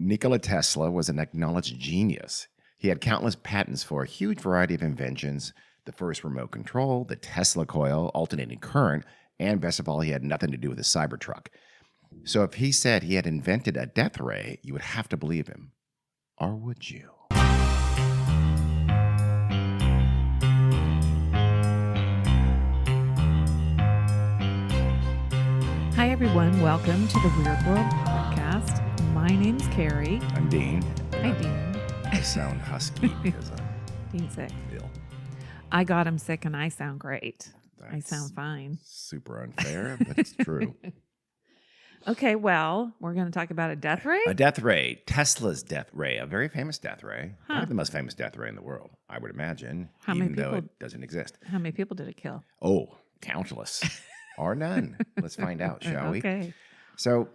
Nikola Tesla was an acknowledged genius. He had countless patents for a huge variety of inventions: the first remote control, the Tesla coil, alternating current, and best of all, he had nothing to do with the Cybertruck. So if he said he had invented a death ray, you would have to believe him. Or would you? Hi, everyone. Welcome to the Weird World Podcast. My name's Carrie. I'm Dean. Hi, Dean. I sound husky because I'm Dean's sick. ill. I got him sick and I sound great. I That's sound fine. super unfair, but it's true. Okay, well, we're going to talk about a death ray? A death ray, Tesla's death ray, a very famous death ray. Huh. Probably the most famous death ray in the world, I would imagine, How many even though people- it doesn't exist. How many people did it kill? Oh, countless. Or none. Let's find out, shall we? Okay. So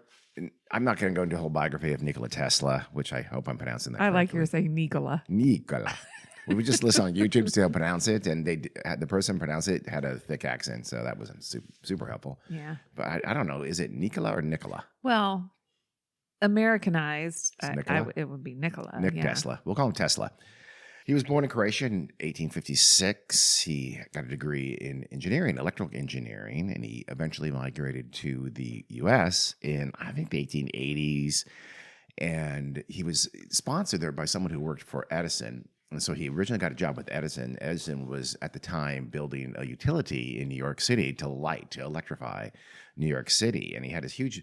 I'm not going to go into a whole biography of Nikola Tesla, which I hope I'm pronouncing that I like correctly. yours saying Nikola. Nikola. We just listen on YouTube, see how to pronounce it, and the person pronounced it had a thick accent, so that wasn't super helpful. Yeah. But I don't know, is it Nikola or Nikola? Well, Americanized, It's Nikola? it would be Nikola. Nick yeah. Tesla. We'll call him Tesla. He was born in Croatia in 1856. He got a degree in engineering, electrical engineering, and he eventually migrated to the U.S. in, I think, the 1880s. And he was sponsored there by someone who worked for Edison. And so he originally got a job with Edison. Edison was, at the time, building a utility in New York City to electrify New York City. And he had this huge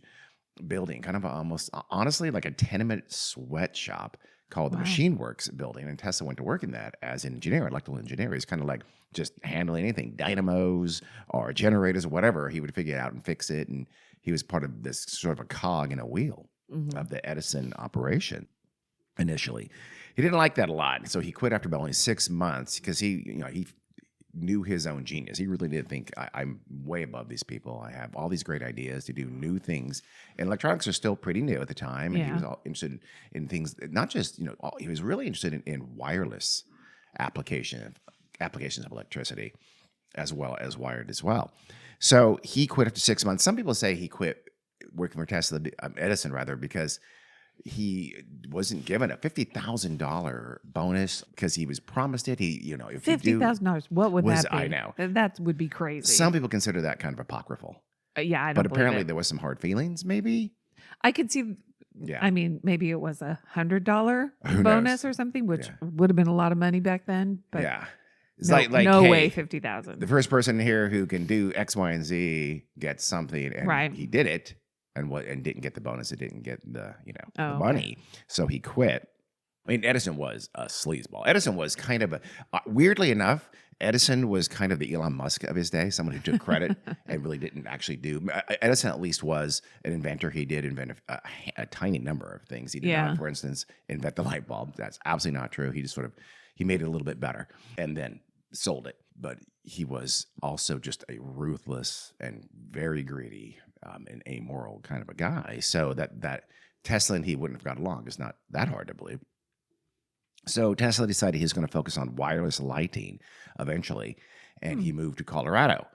building, kind of almost, honestly, like a tenement sweatshop called the Wow. Machine Works building. And Tesla went to work in that as an engineer, electrical engineer. He's kind of like just handling anything, dynamos or generators or whatever. He would figure it out and fix it. And he was part of this sort of a cog in a wheel Mhm. of the Edison operation initially. He didn't like that a lot. So he quit after about only 6 months because he knew his own genius. He really did think, I'm way above these people. I have all these great ideas to do new things. And electronics are still pretty new at the time. And he Yeah. was all interested in things, not just, he was really interested in wireless applications of electricity as well as wired as well. So he quit after 6 months. Some people say he quit working for Edison rather, because he wasn't given a $50,000 bonus because he was promised it. If you do, $50,000. What would that be? I know. That would be crazy. Some people consider that kind of apocryphal. Yeah, I don't But believe apparently it. there was some hard feelings, maybe. I could see. Yeah. I mean, maybe it was $100 Who bonus knows? or something, which Yeah. would have been a lot of money back then. But Yeah. It's no, like no hey, way 50,000. the first person here who can do X, Y, and Z gets something, and Right. he did it, and didn't get the bonus. It didn't get the Oh, the okay. money, so he quit. I mean, Edison was a sleazeball. Edison was kind of weirdly enough, Edison was kind of the Elon Musk of his day, someone who took credit and really didn't actually do. Edison at least was an inventor. He did invent a tiny number of things. He did Yeah. not, for instance, invent the light bulb. That's absolutely not true. He just he made it a little bit better and then sold it. But he was also just a ruthless and very greedy and amoral kind of a guy. So that Tesla and he wouldn't have got along. It's not that hard to believe. So Tesla decided he was going to focus on wireless lighting eventually, and he moved to Colorado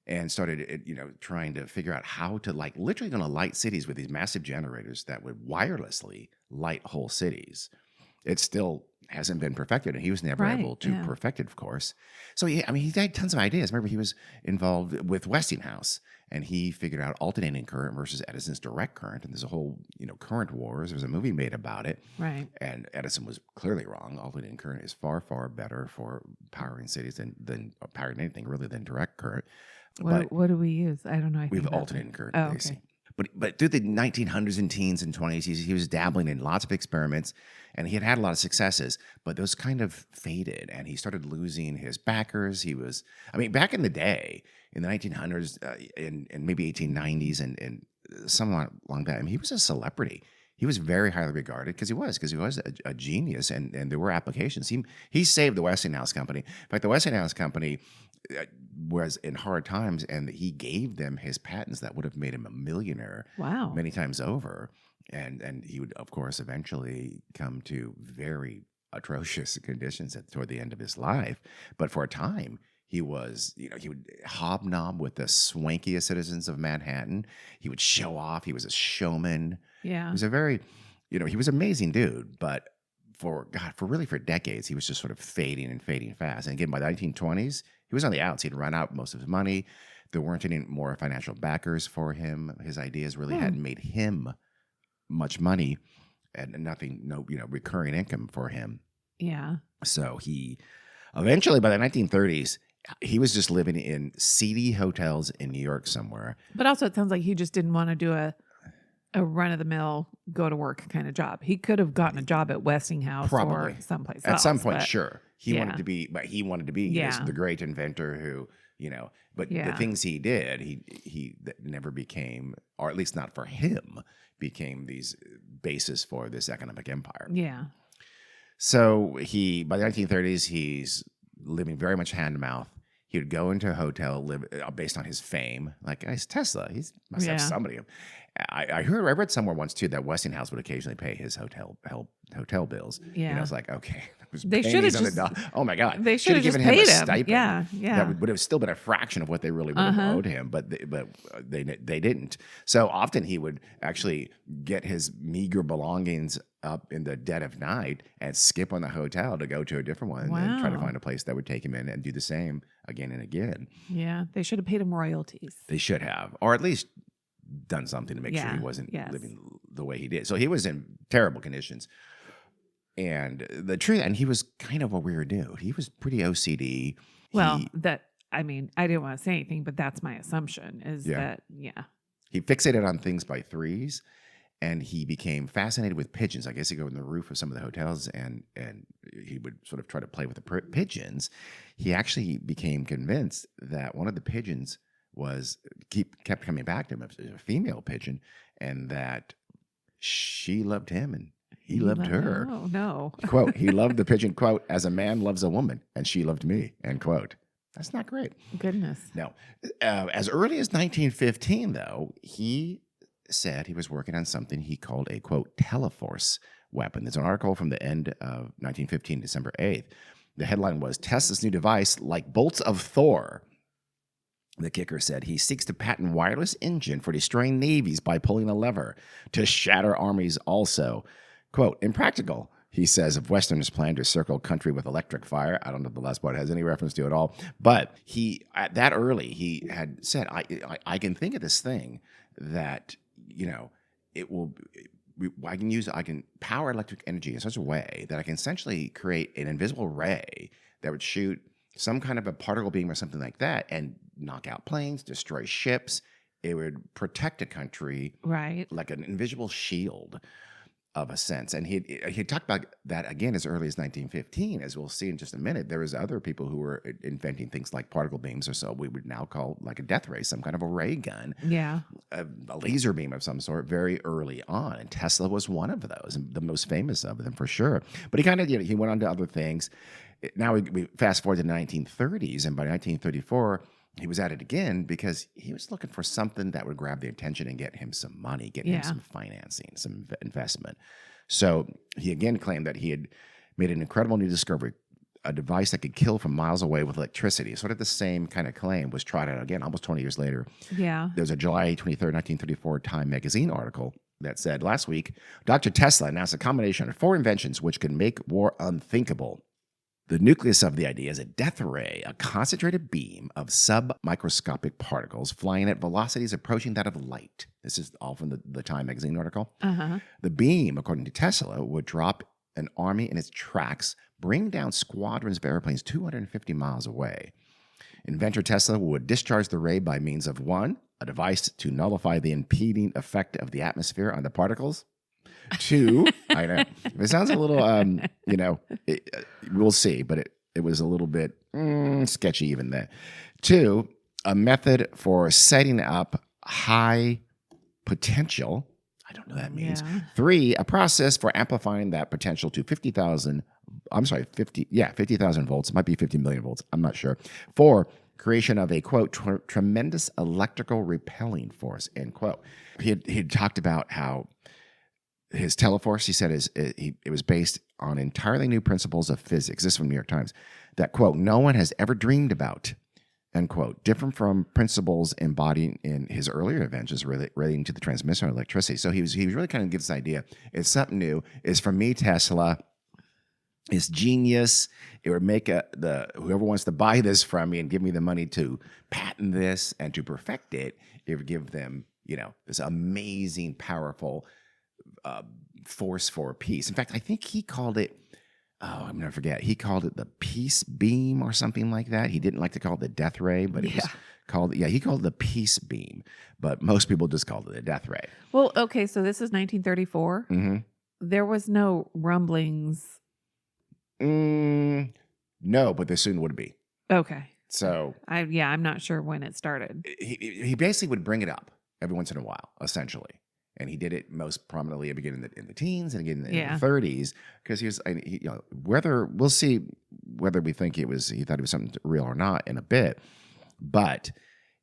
and started, trying to figure out how to literally going to light cities with these massive generators that would wirelessly light whole cities. It still hasn't been perfected, and he was never Right, able to yeah. perfect it, of course. So he had tons of ideas. Remember, he was involved with Westinghouse, and he figured out alternating current versus Edison's direct current. And there's a whole, current wars. There was a movie made about it. Right. And Edison was clearly wrong. Alternating current is far, far better for powering cities than powering anything really than direct current. What do we use? I don't know. We have anything about alternating current, Oh, AC. okay. But through the 1900s and teens and 20s, he was dabbling in lots of experiments, and he had a lot of successes, but those kind of faded, and he started losing his backers. Back in the day, in the 1900s and maybe 1890s and somewhat along that, he was a celebrity. He was very highly regarded because he was a genius, and there were applications. He saved the Westinghouse Company. In fact, the Westinghouse Company was in hard times, and he gave them his patents that would have made him a millionaire Wow. many times over. And he would, of course, eventually come to very atrocious conditions toward the end of his life. But for a time, he was, he would hobnob with the swankiest citizens of Manhattan. He would show off. He was a showman. Yeah. He was a very he was an amazing dude, but for decades, he was just sort of fading and fading fast. And again, by the 1920s, he was on the outs. He'd run out most of his money. There weren't any more financial backers for him. His ideas really hadn't made him much money, and no recurring income for him. Yeah. So he eventually, by the 1930s, he was just living in seedy hotels in New York somewhere. But also, it sounds like he just didn't want to do a run-of-the-mill, go-to-work kind of job. He could have gotten a job at Westinghouse Probably. or someplace At else. some point, sure. He wanted to be Yeah. the great inventor who, but the things he did, he that never became, or at least not for him, became these basis for this economic empire. Yeah. So by the 1930s, he's living very much hand to mouth. He would go into a hotel, live based on his fame. Like, he's Tesla. He must have somebody. I read somewhere once too that Westinghouse would occasionally pay his hotel bills. Yeah, it's like, okay, they should have just. Oh my God, they should have given him a him. stipend. Yeah. That would have still been a fraction of what they really would have owed him, but they didn't. So often he would actually get his meager belongings up in the dead of night and skip on the hotel to go to a different one and try to find a place that would take him in and do the same again and again. Yeah, they should have paid him royalties. They should have, or at least done something to make sure he wasn't living the way he did. So he was in terrible conditions. And he was kind of a weird dude. He was pretty OCD. Well, I didn't want to say anything, but that's my assumption that. He fixated on things by threes, and he became fascinated with pigeons. I guess he'd go in the roof of some of the hotels and he would sort of try to play with the pigeons. He actually became convinced that one of the pigeons kept coming back to him. It was a female pigeon, and that she loved him and he loved her. Oh, no. Quote, he loved the pigeon, quote, as a man loves a woman, and she loved me, end quote. That's not great. Goodness. No. As early as 1915, though, he said he was working on something he called a, quote, teleforce weapon. There's an article from the end of 1915, December 8th. The headline was, Tesla's new device, like bolts of Thor. The kicker said he seeks to patent wireless engine for destroying navies by pulling a lever to shatter armies also. Quote, impractical, he says, if Westerners plan to circle country with electric fire. I don't know if the last part has any reference to it at all. But he had said, I can think of this thing that, I can power electric energy in such a way that I can essentially create an invisible ray that would shoot some kind of a particle beam or something like that and knock out planes, destroy ships. It would protect a country, right, like an invisible shield of a sense. And he talked about that again as early as 1915, as we'll see in just a minute. There was other people who were inventing things like particle beams, or so we would now call like a death ray, some kind of a ray gun, a laser beam of some sort, very early on. And Tesla was one of those, and the most famous of them for sure. But he kind of he went on to other things. Now we fast forward to the 1930s, and by 1934. He was at it again because he was looking for something that would grab the attention and get him some money, get him some financing, some investment. So he again claimed that he had made an incredible new discovery, a device that could kill from miles away with electricity. Sort of the same kind of claim was tried out again almost 20 years later. Yeah. There was a July 23rd, 1934 Time magazine article that said, last week, Dr. Tesla announced a combination of 4 inventions which could make war unthinkable. The nucleus of the idea is a death ray, a concentrated beam of submicroscopic particles flying at velocities approaching that of light. This is all from the Time magazine article. The beam, according to Tesla, would drop an army in its tracks, bring down squadrons of airplanes 250 miles away. Inventor Tesla would discharge the ray by means of 1, a device to nullify the impeding effect of the atmosphere on the particles. 2, I know. It sounds a little, we'll see, but it was a little bit sketchy even then. 2, a method for setting up high potential. I don't know what that means. 3, a process for amplifying that potential to 50,000 volts. It might be 50 million volts. I'm not sure. 4, creation of a, quote, tremendous electrical repelling force, end quote. He had talked about how his teleforce, he said, it was based on entirely new principles of physics. This is from New York Times. That, quote, no one has ever dreamed about. end quote, different from principles embodied in his earlier inventions relating to the transmission of electricity. So he was really kind of gives this idea. It's something new. It's from me, Tesla. It's genius. It would make whoever wants to buy this from me and give me the money to patent this and to perfect it, it would give them, this amazing, powerful force for peace. In fact, I think he called it, I'm going to forget. He called it the peace beam or something like that. He didn't like to call it the death ray, but it was called, he called it the peace beam. But most people just called it the death ray. Well, okay, so this is 1934. Mm-hmm. There was no rumblings. No, but there soon would be. Okay. So I'm not sure when it started. He basically would bring it up every once in a while, essentially. And he did it most prominently again in the teens and again in the 30s, because he was, we'll see whether we think he thought it was something real or not in a bit. But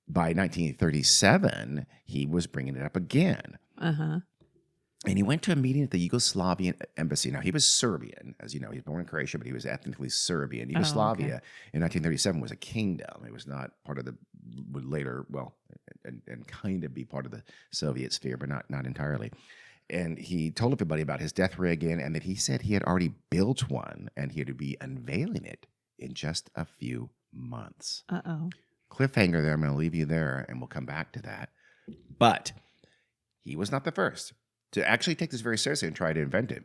by 1937, he was bringing it up again. Uh-huh. And he went to a meeting at the Yugoslavian embassy. Now, he was Serbian. As you know, he was born in Croatia, but he was ethnically Serbian. Yugoslavia in 1937 was a kingdom. It was not part of would later, and kind of be part of the Soviet sphere, but not entirely. And he told everybody about his death ray again, and that he said he had already built one, and he had to be unveiling it in just a few months. Uh-oh. Cliffhanger there. I'm going to leave you there, and we'll come back to that. But he was not the first to actually take this very seriously and try to invent it.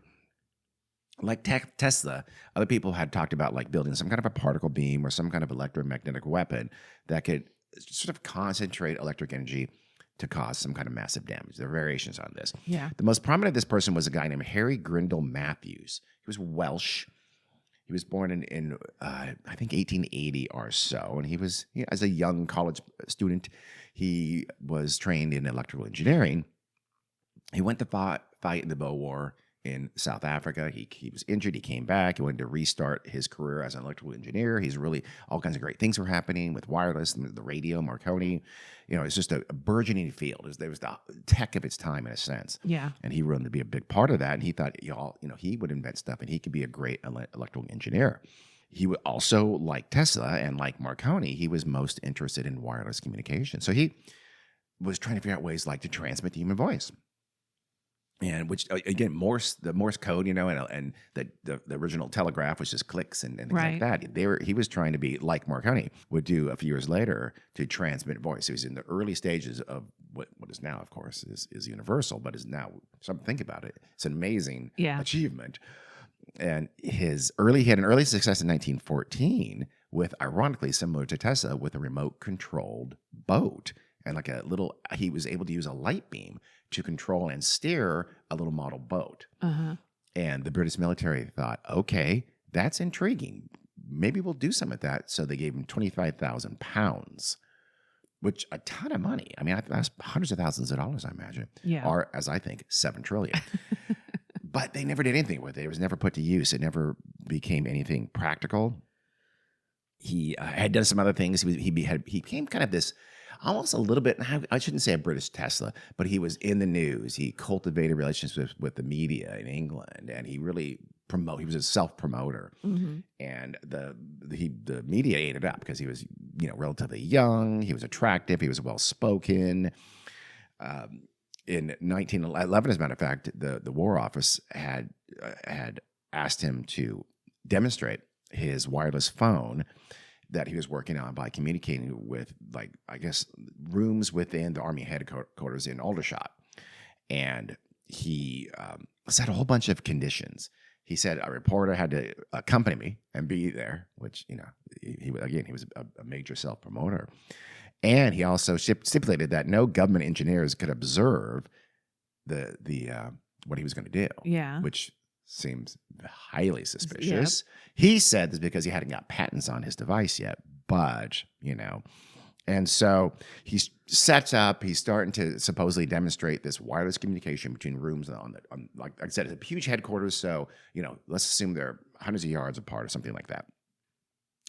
Like Tesla, other people had talked about like building some kind of a particle beam or some kind of electromagnetic weapon that could sort of concentrate electric energy to cause some kind of massive damage. There are variations on this. Yeah. The most prominent of this person was a guy named Harry Grindle Matthews. He was Welsh. He was born in I think 1880 or so, and he was as a young college student, he was trained in electrical engineering. He went to fight in the Boer War in South Africa. He was injured. He came back. He wanted to restart his career as an electrical engineer. He's really, all kinds of great things were happening with wireless and the radio, Marconi. It's just a burgeoning field. There was the tech of its time in a sense. Yeah. And he wanted to be a big part of that. And he thought, he would invent stuff and he could be a great electrical engineer. He would also, like Tesla and like Marconi, he was most interested in wireless communication. So he was trying to figure out ways like to transmit the human voice. And which again, the Morse code, and the original telegraph was just clicks and things like that. He was trying to be like Marconi would do a few years later to transmit voice. He was in the early stages of what is now, of course, is universal, but is now. Think about it. It's an amazing achievement. And he had an early success in 1914 with, ironically, similar to Tesla, with a remote controlled boat. And like he was able to use a light beam to control and steer a little model boat. Uh-huh. And the British military thought, okay, that's intriguing. Maybe we'll do some of that. So they gave him 25,000 pounds, which a ton of money. I mean, that's hundreds of thousands of dollars, I imagine. Yeah. Or, as I think, 7 trillion. But they never did anything with it. It was never put to use. It never became anything practical. He had done some other things. He became kind of this, almost a little bit, I shouldn't say a British Tesla, but he was in the news. He cultivated relationships with the media in England, and he really he was a self-promoter. Mm-hmm. And the media ate it up because he was, relatively young. He was attractive. He was well-spoken. In 1911, as a matter of fact, the War Office had asked him to demonstrate his wireless phone that he was working on by communicating with, rooms within the Army headquarters in Aldershot. And he set a whole bunch of conditions. He said a reporter had to accompany me and be there, which, he was a major self-promoter. And he also stipulated that no government engineers could observe the what he was going to do. Yeah. Which seems highly suspicious. Yep. He said this because he hadn't got patents on his device yet, but, And so he sets up, he's starting to supposedly demonstrate this wireless communication between rooms like I said, it's a huge headquarters. So, let's assume they're hundreds of yards apart or something like that.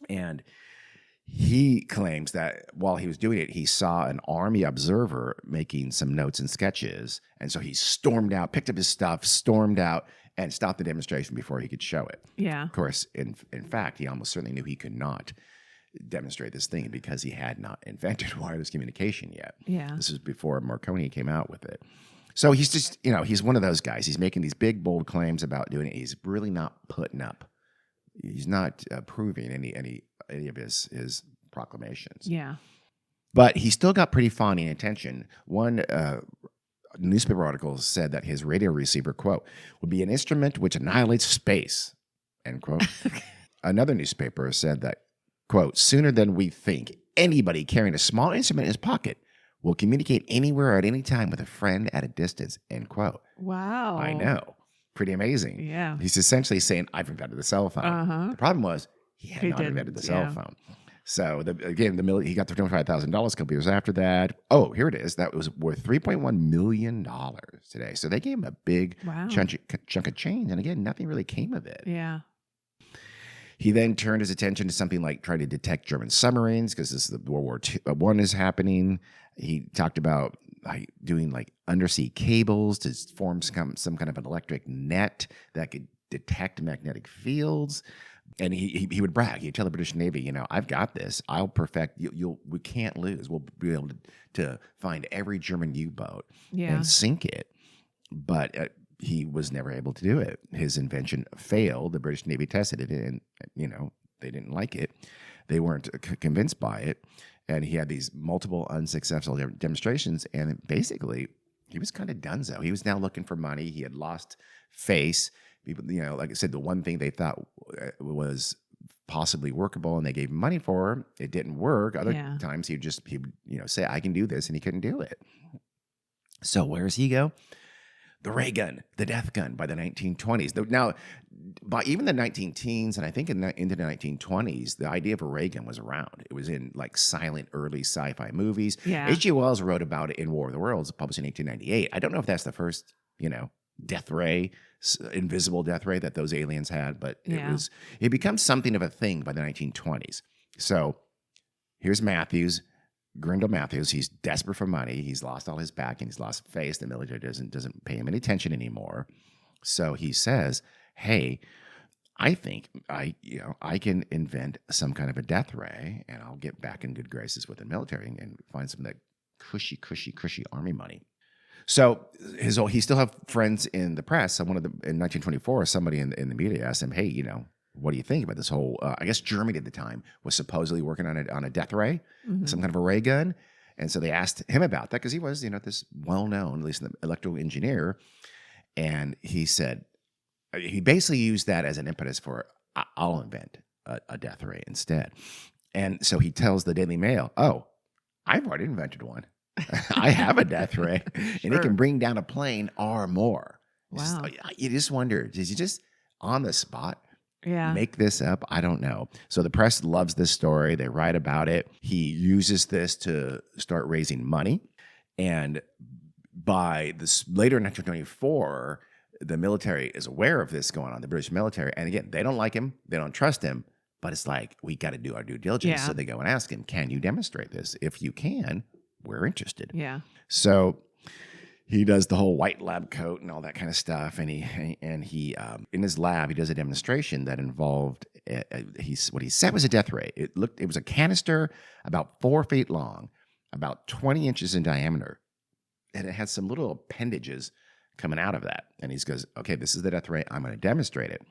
And he claims that while he was doing it, he saw an Army observer making some notes and sketches. And so he stormed out, picked up his stuff, stormed out, and stopped the demonstration before he could show it. Yeah. Of course, in fact, he almost certainly knew he could not demonstrate this thing because he had not invented wireless communication yet. Yeah. This is before Marconi came out with it. So he's just, he's one of those guys. He's making these big, bold claims about doing it. He's really not putting up. He's not proving any of his proclamations. Yeah. But he still got pretty fawning attention. One newspaper article said that his radio receiver, quote, would be an instrument which annihilates space, end quote. Another newspaper said that, quote, sooner than we think, anybody carrying a small instrument in his pocket will communicate anywhere at any time with a friend at a distance, end quote. Wow. I know. Pretty amazing. Yeah. He's essentially saying, I've invented the cell phone. Uh-huh. The problem was he had not invented the cell phone. So, he got the $25,000 a couple years after that. Oh, here it is. That was worth $3.1 million today. So they gave him a big chunk of change. And again, nothing really came of it. Yeah. He then turned his attention to something like trying to detect German submarines because this is the World War I is happening. He talked about doing like undersea cables to form some kind of an electric net that could detect magnetic fields. And he would brag. He'd tell the British Navy, I've got this. I'll perfect. We can't lose. We'll be able to find every German U-boat and sink it. But he was never able to do it. His invention failed. The British Navy tested it, and they didn't like it. They weren't convinced by it, and he had these multiple unsuccessful demonstrations. And basically, he was kind of donezo. He was now looking for money. He had lost face. People, like I said, the one thing they thought was possibly workable, and they gave him money for, it didn't work. Other times he would say, "I can do this," and he couldn't do it. So where does he go? The ray gun, the death gun by the 1920s. Now, by even the 19-teens, and I think into the 1920s, the idea of a ray gun was around. It was in like silent early sci-fi movies. Yeah. H.G. Wells wrote about it in War of the Worlds, published in 1898. I don't know if that's the first, death ray, invisible death ray that those aliens had, but it becomes something of a thing by the 1920s. So here's Grindle Matthews. He's desperate for money. He's lost all his backing. He's lost face. The military doesn't pay him any attention anymore. So he says, "Hey, I think I can invent some kind of a death ray, and I'll get back in good graces with the military and find some of that cushy army money." So he still have friends in the press. So in 1924, somebody in the media asked him, "Hey, what do you think about this whole?" I guess Germany at the time was supposedly working on a death ray, some kind of a ray gun, and so they asked him about that because he was, this well-known, at least an electrical engineer, and he said he basically used that as an impetus for I'll invent a death ray instead, and so he tells the Daily Mail, "Oh, I've already invented one. I have a death ray, and it can bring down a plane or more." Wow! You just wonder, is he just on the spot? Make this up? I don't know. So the press loves this story. They write about it. He uses this to start raising money. And by this later in 1924, the military is aware of this going on, the British military. And again, they don't like him. They don't trust him. But it's like, we got to do our due diligence. So they go and ask him, can you demonstrate this? If you can, we're interested. Yeah. So he does the whole white lab coat and all that kind of stuff, and he in his lab he does a demonstration that involved what he said was a death ray. It was a canister about 4 feet long, about 20 inches in diameter, and it had some little appendages coming out of that. And he goes, "Okay, this is the death ray. I'm going to demonstrate it."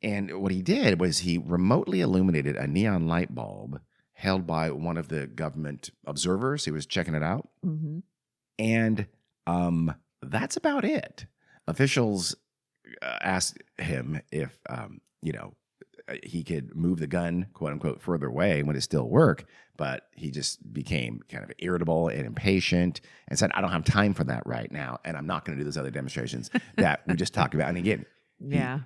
And what he did was he remotely illuminated a neon light bulb held by one of the government observers who was checking it out, and that's about it. Officials asked him if, he could move the gun, quote unquote, further away and would it still work? But he just became kind of irritable and impatient and said, "I don't have time for that right now. And I'm not going to do those other demonstrations that we just talked about." And again,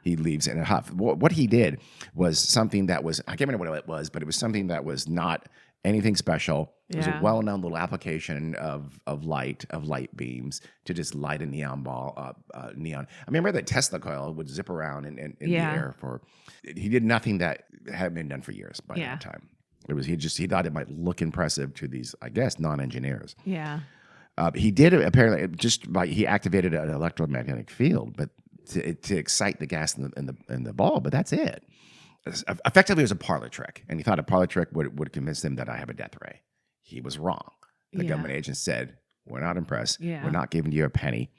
he leaves in a huff. What he did was something that was, I can't remember what it was, but it was something that was not anything special. It was a well-known little application of light beams to just light a neon ball, neon. I remember the Tesla coil would zip around in the air he did nothing that hadn't been done for years by that time. It was, he thought it might look impressive to these, I guess, non-engineers. Yeah. He did it apparently he activated an electromagnetic field, but to excite the gas in the ball, but that's it. effectively, it was a parlor trick. And he thought a parlor trick would convince him that I have a death ray. He was wrong. The government agent said, we're not impressed. Yeah. We're not giving you a penny.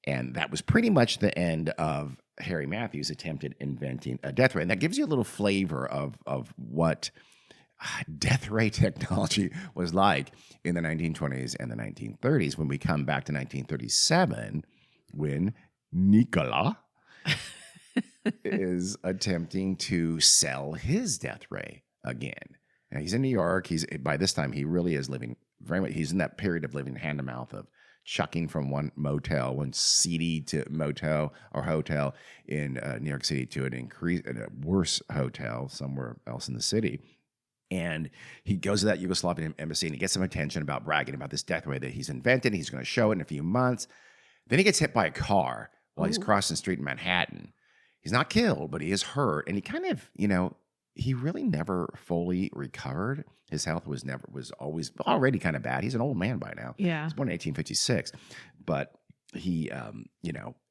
And that was pretty much the end of Harry Matthews attempted inventing a death ray. And that gives you a little flavor of what death ray technology was like in the 1920s and the 1930s. When we come back to 1937, when Nikola is attempting to sell his death ray again. Now, he's in New York. By this time, he really is living very much. He's in that period of living hand to mouth, of chucking from one seedy to motel or hotel in New York City to a worse hotel somewhere else in the city. And he goes to that Yugoslavian embassy and he gets some attention about bragging about this death ray that he's invented. He's going to show it in a few months. Then he gets hit by a car while he's crossing the street in Manhattan. He's not killed, but he is hurt. And he kind of, he really never fully recovered. His health was always already kind of bad. He's an old man by now. Yeah. He was born in 1856. But he,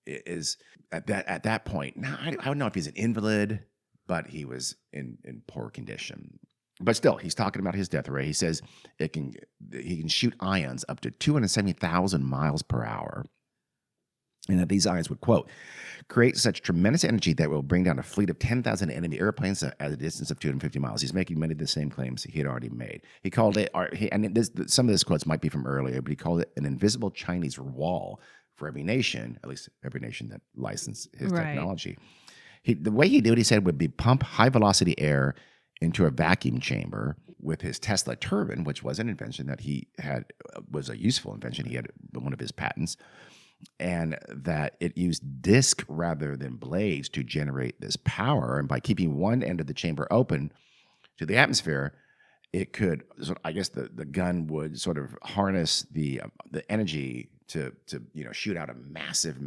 is at that point, now I don't know if he's an invalid, but he was in poor condition. But still, he's talking about his death ray. He says he can shoot ions up to 270,000 miles per hour. And that these ions would, quote, create such tremendous energy that will bring down a fleet of 10,000 enemy airplanes at a distance of 250 miles. He's making many of the same claims he had already made. He called it, some of this quotes might be from earlier, but he called it an invisible Chinese wall for every nation, at least every nation that licensed his technology. The way he did it, he said, would be pump high-velocity air into a vacuum chamber with his Tesla turbine, which was an invention that he had, was a useful invention. He had one of his patents. And that it used disc rather than blades to generate this power. And by keeping one end of the chamber open to the atmosphere, it could, I guess the gun would sort of harness the energy to shoot out a massive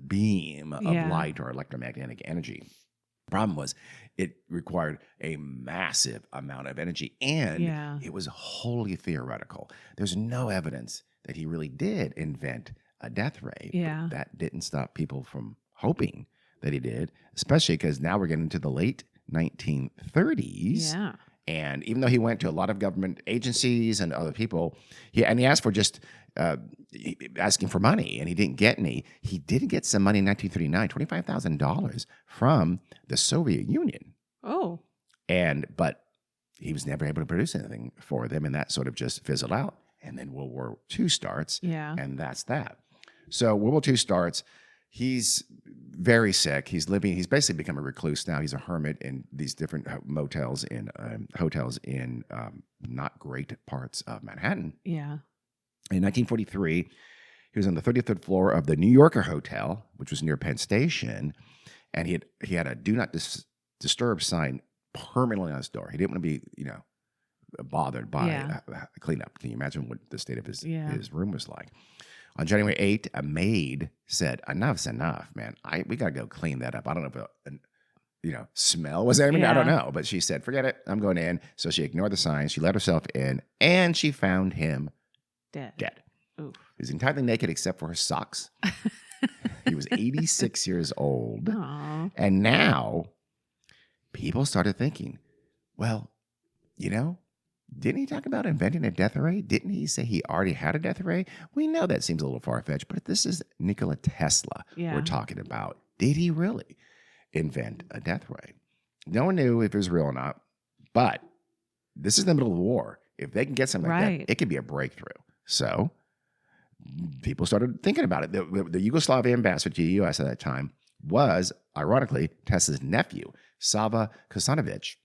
beam of light or electromagnetic energy. The problem was it required a massive amount of energy, and it was wholly theoretical. There's no evidence that he really did invent a death ray. Yeah. But that didn't stop people from hoping that he did, especially because now we're getting to the late 1930s. Yeah. And even though he went to a lot of government agencies and other people, he asked for just asking for money, and he didn't get any. He did get some money in 1939, $25,000 from the Soviet Union. Oh. But he was never able to produce anything for them, and that sort of just fizzled out. And then World War II starts, and that's that. So World War II starts. He's very sick. He's basically become a recluse now. He's a hermit in these different hotels in not great parts of Manhattan. Yeah. In 1943, he was on the 33rd floor of the New Yorker Hotel, which was near Penn Station, and he had a "Do Not Disturb" sign permanently on his door. He didn't want to be, bothered by cleanup. Can you imagine what the state of his room was like? On January 8th, a maid said, "Enough's enough, man. We got to go clean that up." I don't know if smell was there. I don't know. But she said, "Forget it. I'm going in." So she ignored the signs. She let herself in, and she found him dead. Oof. He was entirely naked except for his socks. He was 86 years old. Aww. And now people started thinking, well, didn't he talk about inventing a death ray? Didn't he say he already had a death ray? We know that seems a little far-fetched, but this is Nikola Tesla we're talking about. Did he really invent a death ray? No one knew if it was real or not, but this is the middle of the war. If they can get something like that, it could be a breakthrough. So people started thinking about it. The Yugoslavian ambassador to the U.S. at that time was, ironically, Tesla's nephew, Sava Kosanovic.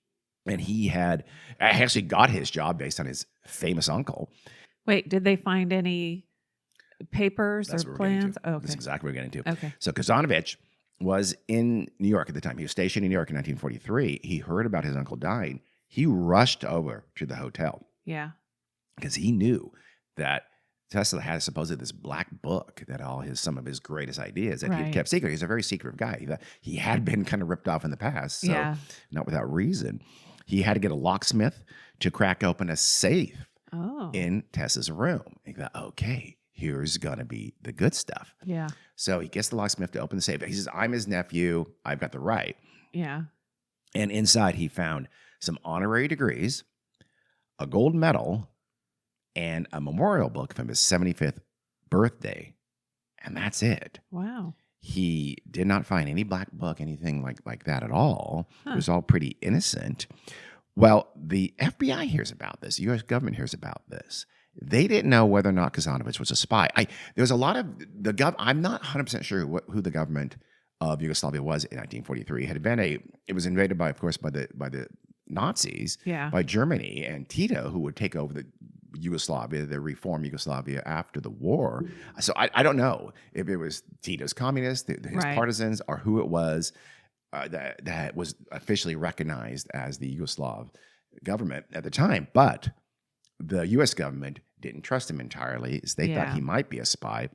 And he actually got his job based on his famous uncle. Wait, did they find any papers or plans? Oh, okay. That's exactly what we're getting to. Okay. So Kosanovic was in New York at the time. He was stationed in New York in 1943. He heard about his uncle dying. He rushed over to the hotel. Yeah. Because he knew that Tesla had supposedly this black book that some of his greatest ideas that he had kept secret. He's a very secretive guy. He had been kind of ripped off in the past, so not without reason. He had to get a locksmith to crack open a safe in Tesla's room. He thought, okay, here's going to be the good stuff. Yeah. So he gets the locksmith to open the safe. He says, "I'm his nephew. I've got the right." Yeah. And inside, he found some honorary degrees, a gold medal, and a memorial book from his 75th birthday. And that's it. Wow. He did not find any black book, anything like that at all. Huh. It was all pretty innocent. Well, the FBI hears about this. The U.S. government hears about this. They didn't know whether or not Kazanovich was a spy. There was a lot of I'm not 100% sure who the government of Yugoslavia was in 1943. It was invaded by, of course, by the Nazis, by Germany and Tito, who would take over the Yugoslavia, the reform Yugoslavia after the war. So I don't know if it was Tito's communists, his partisans, or who it was that was officially recognized as the Yugoslav government at the time. But the U.S. government didn't trust him entirely, as they thought he might be a spy.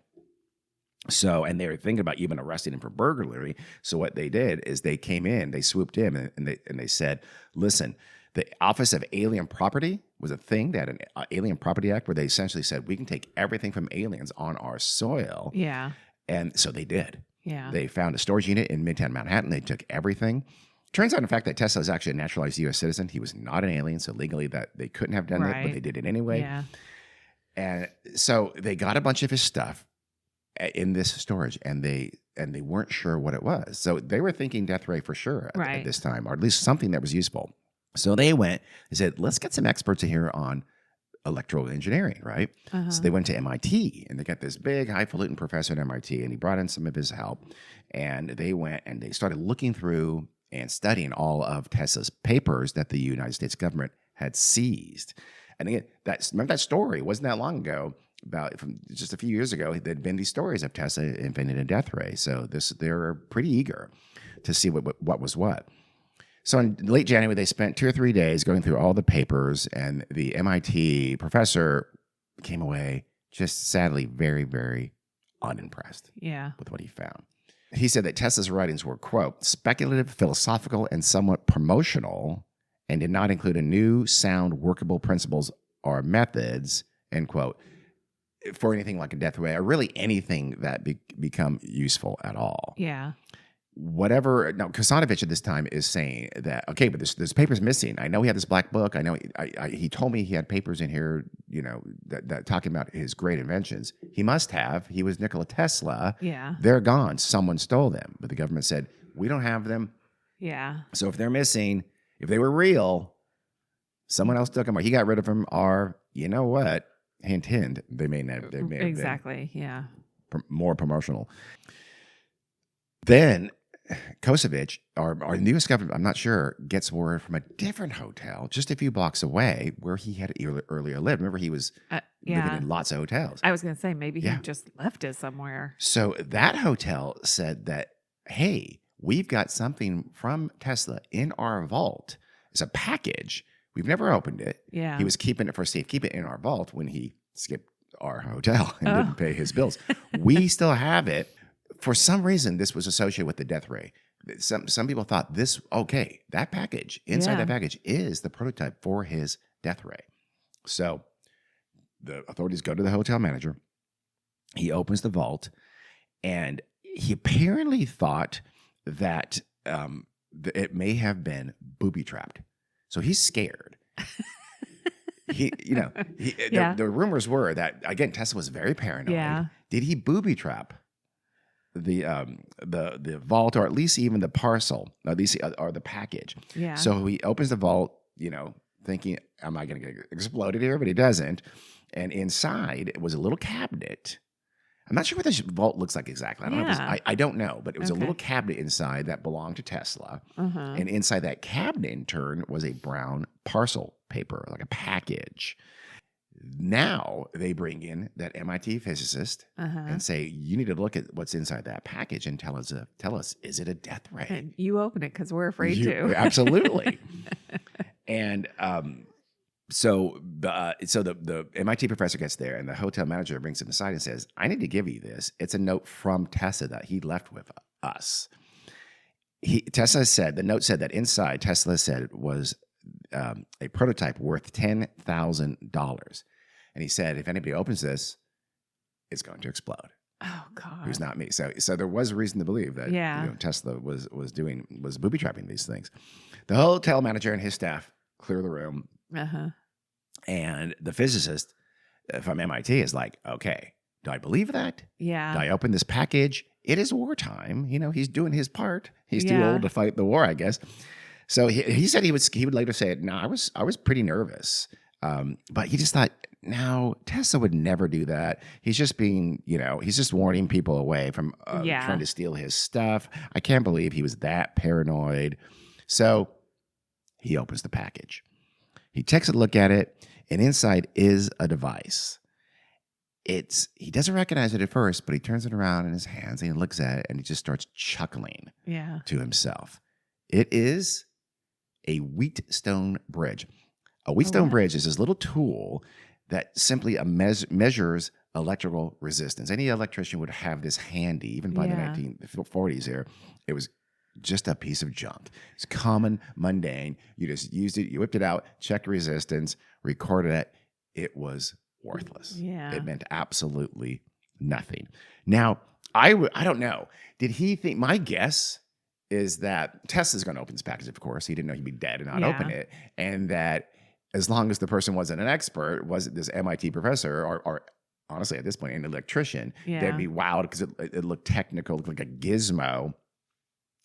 So, and they were thinking about even arresting him for burglary. So what they did is they came in, they swooped in, and they said, listen, the Office of Alien Property was a thing. They had an Alien Property Act where they essentially said, we can take everything from aliens on our soil. Yeah. And so they did. Yeah. They found a storage unit in Midtown Manhattan. They took everything. Turns out, in fact, that Tesla is actually a naturalized U.S. citizen. He was not an alien, so legally that they couldn't have done it, but they did it anyway. Yeah. And so they got a bunch of his stuff in this storage, and they weren't sure what it was. So they were thinking death ray for sure at this time, or at least something that was useful. So they said, let's get some experts in here on electrical engineering, right? So they went to MIT, and they got this big highfalutin professor at MIT, and he brought in some of his help, and they went and they started looking through and studying all of Tesla's papers that the United States government had seized. And again, remember that story? It wasn't that long ago, from just a few years ago, there'd been these stories of Tesla inventing a death ray. So they're pretty eager to see what was what. So in late January, they spent 2 or 3 days going through all the papers, and the MIT professor came away just sadly very, very unimpressed with what he found. He said that Tesla's writings were, quote, speculative, philosophical, and somewhat promotional, and did not include a new, sound, workable principles or methods, end quote, for anything like a death ray, or really anything that become useful at all. Yeah. Whatever. Now, Kazanovich at this time is saying that, okay, but there's papers missing. I know he had this black book. I know he told me he had papers in here, that talking about his great inventions. He must have. He was Nikola Tesla. Yeah. They're gone. Someone stole them. But the government said, we don't have them. Yeah. So if they're missing, if they were real, someone else took them, or he got rid of them, or you know what? Hint, hint. They may have exactly. Yeah. More promotional. Then Kosovich, or the U.S. government, I'm not sure, gets word from a different hotel just a few blocks away where he had earlier lived. Remember, he was living in lots of hotels. I was going to say, maybe he just left it somewhere. So that hotel said that, hey, we've got something from Tesla in our vault. It's a package. We've never opened it. Yeah. He was keeping it for safekeeping in our vault when he skipped our hotel and didn't pay his bills. We still have it. For some reason, this was associated with the death ray. Some people thought that package, inside that package, is the prototype for his death ray. So the authorities go to the hotel manager. He opens the vault, and he apparently thought that it may have been booby-trapped. So he's scared. The rumors were that, again, Tesla was very paranoid. Yeah. Did he booby-trap the vault, or at least even the parcel, or at least or the package? Yeah. So he opens the vault, thinking, am I going to get exploded here? But he doesn't. And inside was a little cabinet. I'm not sure what this vault looks like exactly. I don't know, but it was a little cabinet inside that belonged to Tesla. And inside that cabinet, in turn, was a brown parcel paper, like a package. Now they bring in that MIT physicist and say, you need to look at what's inside that package and tell us, is it a death ray? And you open it because we're afraid to. Absolutely. And So the MIT professor gets there, and the hotel manager brings him aside and says, I need to give you this. It's a note from Tesla that he left with us. The note said that inside, Tesla said it was a prototype worth $10,000. And he said, if anybody opens this, it's going to explode. Oh God. Who's not me. So there was reason to believe that Yeah. Tesla was booby trapping these things. The hotel manager and his staff clear the room, and the physicist from MIT is like, okay, do I believe that? Yeah. Do I open this package? It is wartime. He's doing his part. He's too Yeah. old to fight the war, I guess. So he said he would later say it. No, I was pretty nervous, but he just thought, no, Tesla would never do that. He's just being, he's just warning people away from trying to steal his stuff. I can't believe he was that paranoid. So he opens the package. He takes a look at it, and inside is a device. He doesn't recognize it at first, but he turns it around in his hands and he looks at it and he just starts chuckling to himself. It is a Wheatstone bridge. A Wheatstone bridge is this little tool that simply measures electrical resistance. Any electrician would have this handy, even by the 1940s here. It was just a piece of junk. It's common, mundane. You just used it, you whipped it out, checked resistance, recorded it. It was worthless. Yeah. It meant absolutely nothing. Now, I don't know. Did he think, my guess is that Tesla's going to open this package, of course. He didn't know he'd be dead and not open it. And that as long as the person wasn't an expert, wasn't this MIT professor or honestly at this point an electrician, they'd be wowed because it looked technical, looked like a gizmo.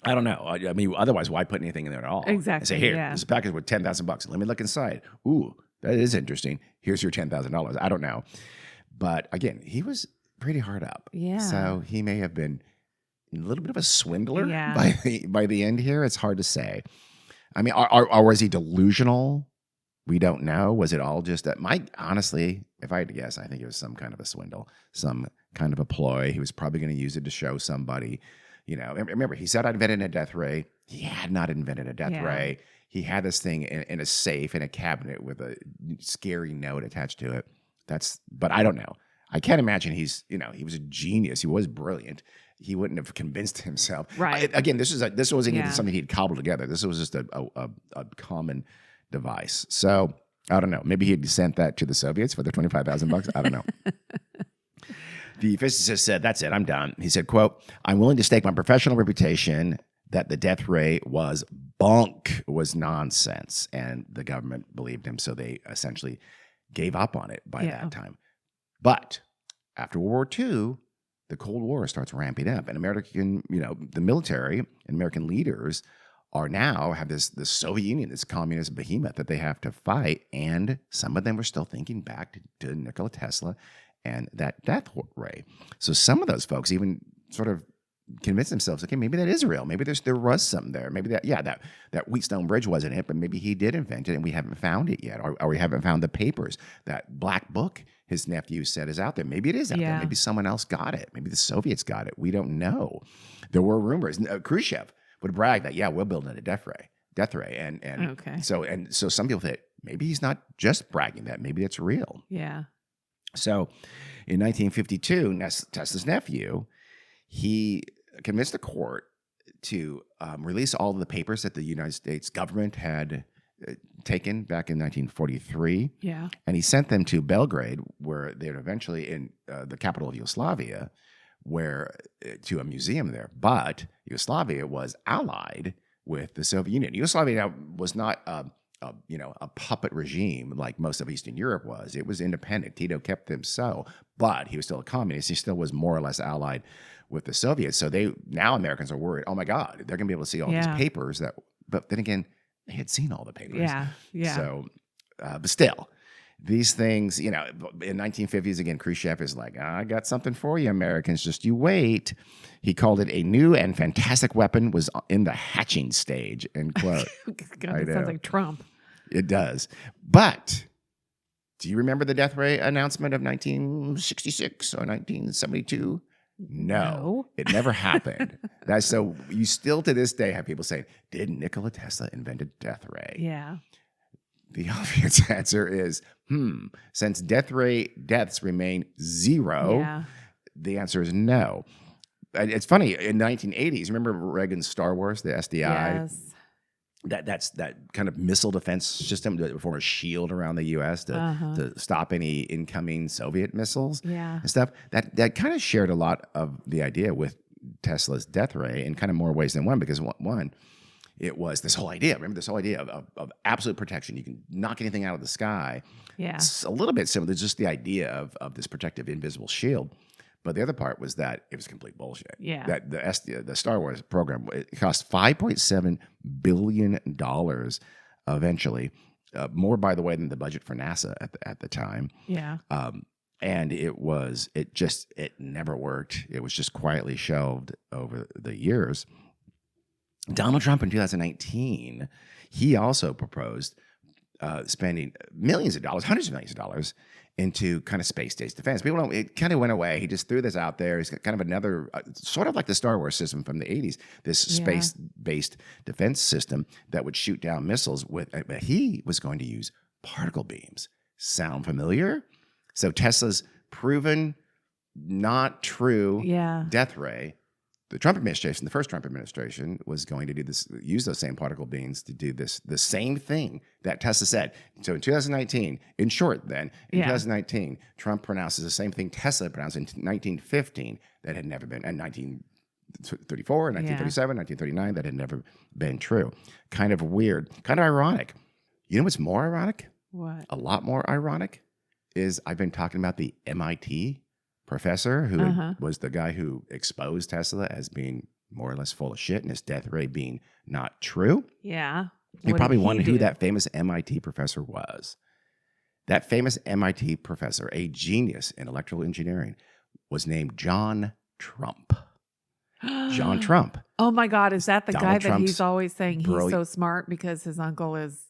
I don't know. I mean, otherwise, why put anything in there at all? Exactly. I say, here, this package with $10,000. Let me look inside. Ooh, that is interesting. Here's your $10,000. I don't know. But again, he pretty hard up. Yeah. So he may have been a little bit of a swindler Yeah. by the end here. It's hard to say. I mean, or was he delusional? We don't know. Was it all just that? Honestly, if I had to guess, I think it was some kind of a swindle, some kind of a ploy. He was probably going to use it to show somebody. You know, remember, he said I invented a death ray. He had not invented a death ray. He had this thing in a safe in a cabinet with a scary note attached to it. But I don't know. I can't imagine he was a genius. He was brilliant. He wouldn't have convinced himself. Right. Again, this wasn't even something he'd cobbled together. This was just a common device. So I don't know. Maybe he'd sent that to the Soviets for the $25,000. I don't know. The physicist said, that's it, I'm done. He said, quote, I'm willing to stake my professional reputation that the death ray was bunk, was nonsense. And the government believed him, so they essentially gave up on it by that time. But after World War II, the Cold War starts ramping up. And American, the military and American leaders have this Soviet Union, this communist behemoth that they have to fight. And some of them are still thinking back to Nikola Tesla and that death ray. So some of those folks even sort of convince themselves, okay, maybe that is real. Maybe there was something there. Maybe that Wheatstone bridge wasn't it, but maybe he did invent it and we haven't found it yet, or we haven't found the papers. That black book his nephew said is out there. Maybe it is out there. Maybe someone else got it. Maybe the Soviets got it. We don't know. There were rumors. Khrushchev would brag that, we're building a death ray. And okay. So some people think maybe he's not just bragging that. Maybe it's real. Yeah. So in 1952, Tesla's nephew, he convinced the court to release all of the papers that the United States government had taken back in 1943. Yeah. And he sent them to Belgrade, where they're eventually in the capital of Yugoslavia, to a museum there. But Yugoslavia was allied with the Soviet Union. Yugoslavia was not a puppet regime like most of Eastern Europe was. It was independent. Tito kept them so, but he was still a communist. He still was more or less allied with the Soviets. So now Americans are worried, oh my God, they're going to be able to see all these papers but then again, they had seen all the papers. Yeah. So, but still, these things, in 1950s, again, Khrushchev is like, I got something for you, Americans, just you wait. He called it a new and fantastic weapon, was in the hatching stage, end quote. God, that sounds like Trump. It does. But do you remember the death ray announcement of 1966 or 1972? No. It never happened. So you still to this day have people saying, did Nikola Tesla invent a death ray? Yeah. The obvious answer is, since deaths remain zero, the answer is no. It's funny, in the 1980s, remember Reagan's Star Wars, the SDI? Yes. that kind of missile defense system to form a shield around the U.S. to stop any incoming Soviet missiles and stuff. That kind of shared a lot of the idea with Tesla's death ray in kind of more ways than one, because one, it was this whole idea. Remember this whole idea of absolute protection. You can knock anything out of the sky. Yeah. It's a little bit similar to just the idea of this protective invisible shield. But the other part was that it was complete bullshit. Yeah. That the Star Wars program, it cost $5.7 billion eventually, more, by the way, than the budget for NASA at the time. Yeah. And it never worked. It was just quietly shelved over the years. Donald Trump in 2019, he also proposed spending millions of dollars, hundreds of millions of dollars, into kind of space-based defense. People don't, it kind of went away. He just threw this out there. He's got kind of another, sort of like the Star Wars system from the 80s, this space-based defense system that would shoot down missiles with, but he was going to use particle beams. Sound familiar? So Tesla's proven not true death ray, the Trump administration, the first Trump administration, was going to do this, use those same particle beams to do this, the same thing that Tesla said. So in 2019, in short, then, in 2019, Trump pronounces the same thing Tesla pronounced in 1915 that had never been, and 1934, 1937, 1939, that had never been true. Kind of weird, kind of ironic. You know what's more ironic? What? A lot more ironic is I've been talking about the MIT professor who was the guy who exposed Tesla as being more or less full of shit and his death ray being not true. Yeah. You probably wonder who that famous MIT professor was. That famous MIT professor, a genius in electrical engineering, was named John Trump. John Trump. Oh my God. Is that the Donald guy Trump's that he's always saying he's so smart because his uncle is,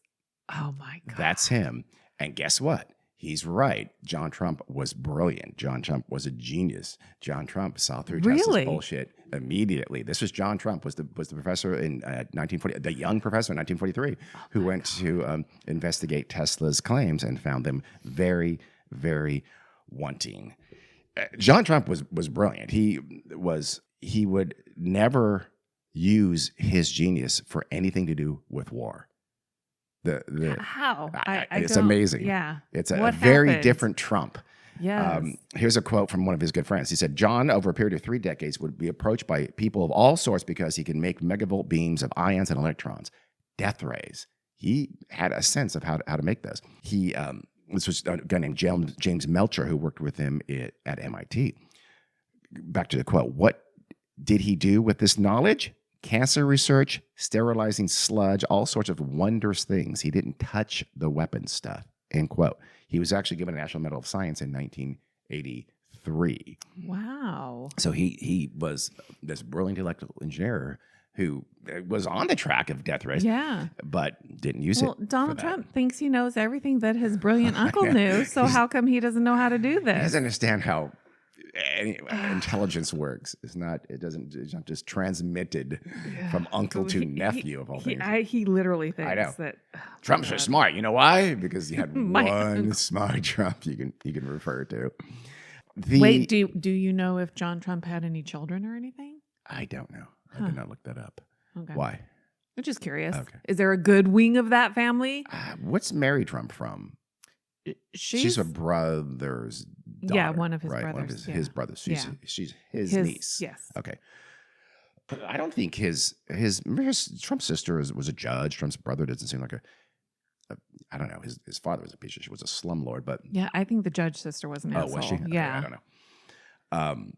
oh my God. That's him. And guess what? He's right. John Trump was brilliant. John Trump was a genius. John Trump saw through Tesla's bullshit immediately. This was John Trump, was the professor in 1940, the young professor in 1943, who went to investigate Tesla's claims and found them very, very wanting. John Trump was brilliant. He would never use his genius for anything to do with war. How? It's amazing. Yeah. It's a very different Trump. Yes. Here's a quote from one of his good friends. He said, John, over a period of 3 decades, would be approached by people of all sorts because he can make megavolt beams of ions and electrons, death rays. He had a sense of how to make those. This was a guy named James Melcher who worked with him at MIT. Back to the quote. What did he do with this knowledge? Cancer research, sterilizing sludge, all sorts of wondrous things. He didn't touch the weapon stuff, end quote. He was actually given a National Medal of Science in 1983. Wow. So he was this brilliant electrical engineer who was on the track of death rays, but didn't use it. Well, Donald Trump thinks he knows everything that his brilliant uncle knew, so how come he doesn't know how to do this? He doesn't understand how intelligence works. It's not just transmitted from uncle to nephew of all things. He literally thinks that Trump's so smart. You know why? Because he had one smart Trump you can refer to. Wait, do you know if John Trump had any children or anything? I don't know. I did not look that up. Okay. Why? I'm just curious. Okay. Is there a good wing of that family? What's Mary Trump from? She's a brother's daughter. Yeah, one of his brothers. One of his brothers. She's his niece. Yes. Okay. I don't think his Trump's sister was a judge. Trump's brother doesn't seem like I don't know. His father was a piece of shit. Was a slumlord, but yeah, I think the judge sister was an asshole. Was she? Okay, yeah, I don't know.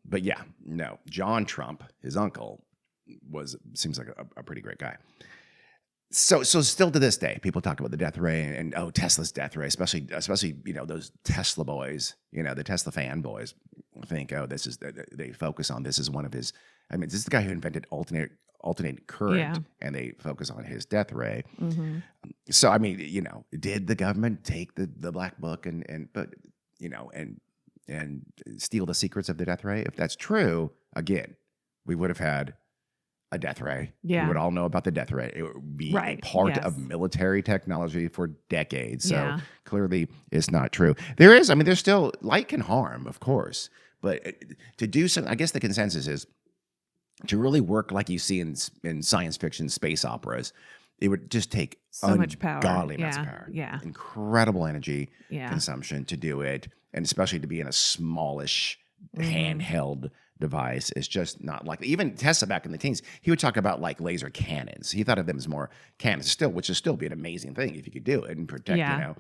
But yeah, no. John Trump, his uncle, seems like a pretty great guy. So still to this day, people talk about the death ray and Tesla's death ray, especially those Tesla boys, the Tesla fanboys think they focus on this as one of his. I mean, this is the guy who invented alternating current, and they focus on his death ray. Mm-hmm. So I mean, did the government take the black book and steal the secrets of the death ray? If that's true, again, we would have had a death ray. Yeah. We would all know about the death ray. It would be part of military technology for decades. So clearly it's not true. There's still light can harm, of course. But to do something, I guess the consensus is to really work like you see in science fiction space operas it would just take So much power. ungodly amounts of Yeah. power. Yeah. Incredible energy Yeah. consumption to do it. And especially to be in a smallish handheld device is just not likely. Even Tesla back in the teens, he would talk about like laser cannons. He thought of them as more cannons still, which would still be an amazing thing if you could do it and protect, Yeah. you know,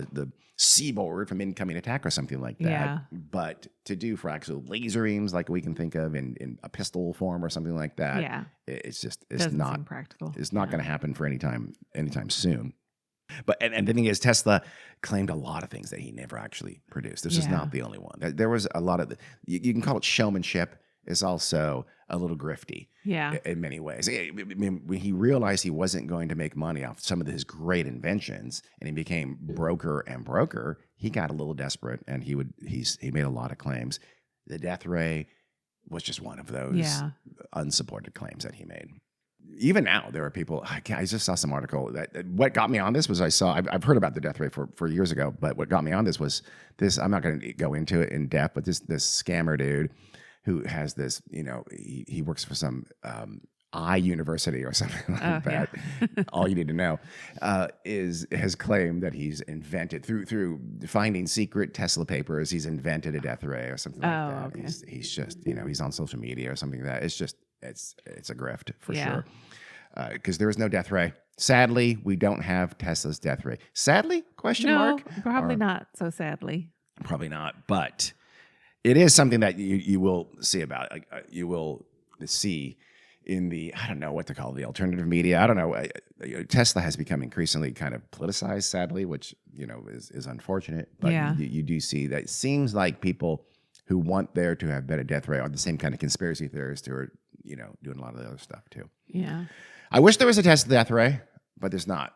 the seaboard from incoming attack or something like that. Yeah. But to do for actual laser aims like we can think of in a pistol form or something like that, Yeah. it's Doesn't not seem practical. it's not going to happen for anytime soon. But and the thing is, Tesla claimed a lot of things that he never actually produced. This is Yeah. not the only one. There was a lot of you can call it showmanship. It's also a little grifty Yeah. in many ways. I mean, when he realized he wasn't going to make money off some of his great inventions, and he became broker, he got a little desperate, and he made a lot of claims. The death ray was just one of those Yeah. unsupported claims that he made. Even now, there are people. I just saw some article that what got me on this was I've heard about the death ray for years ago, but what got me on this was this. I'm not going to go into it in depth, but this scammer dude who has this, you know, he works for some university or something like that. Yeah. All you need to know has claimed that he's invented through finding secret Tesla papers. He's invented a death ray or something like that. Okay. He's just, you know, he's on social media or something like that. It's just it's a grift for sure. Because there is no death ray. Sadly, we don't have Tesla's death ray. Sadly? Question mark? Probably not so sadly. Probably not. But it is something that you will see about. Like, you will see in the, I don't know what to call it, the alternative media. I don't know. Tesla has become increasingly kind of politicized, sadly, which, you know, is unfortunate. But you do see that it seems like people who want there to have been a death ray are the same kind of conspiracy theorists who are, you know, doing a lot of the other stuff too. Yeah. I wish there was a Tesla death ray, but there's not.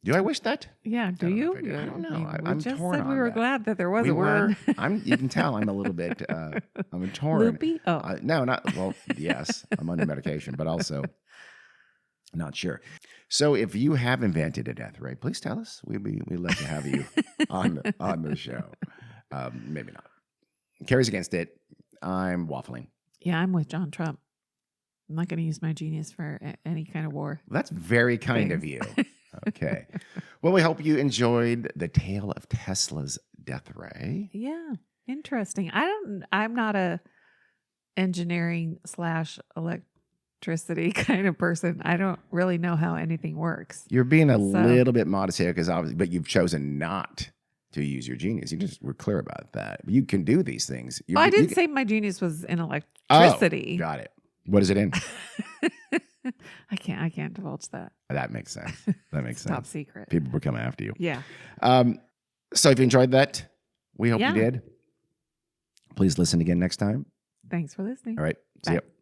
Do I wish that? Yeah. Do you? I don't know. We I'm just torn said on we were that. glad that there was We a were. one. You can tell I'm a little bit. I'm torn. Loopy? Oh. No, not well. Yes, I'm under medication, but also not sure. So, if you have invented a death ray, please tell us. We'd love to have you on the show. Maybe not. Carrie's against it. I'm waffling. Yeah, I'm with John Trump. I'm not going to use my genius for any kind of war. That's very kind of you. Okay. Well, we hope you enjoyed the tale of Tesla's death ray. Yeah, interesting. I'm not a engineering / electricity kind of person. I don't really know how anything works. You're being a little bit modest here because obviously, but you've chosen not to use your genius. You just were clear about that. You can do these things. I didn't say my genius was in electricity. Oh, got it. What is it in? I can't divulge that. That makes sense. That makes sense. Top secret. People were coming after you. Yeah. So if you enjoyed that, we hope Yeah. you did. Please listen again next time. Thanks for listening. All right. See Bye. ya.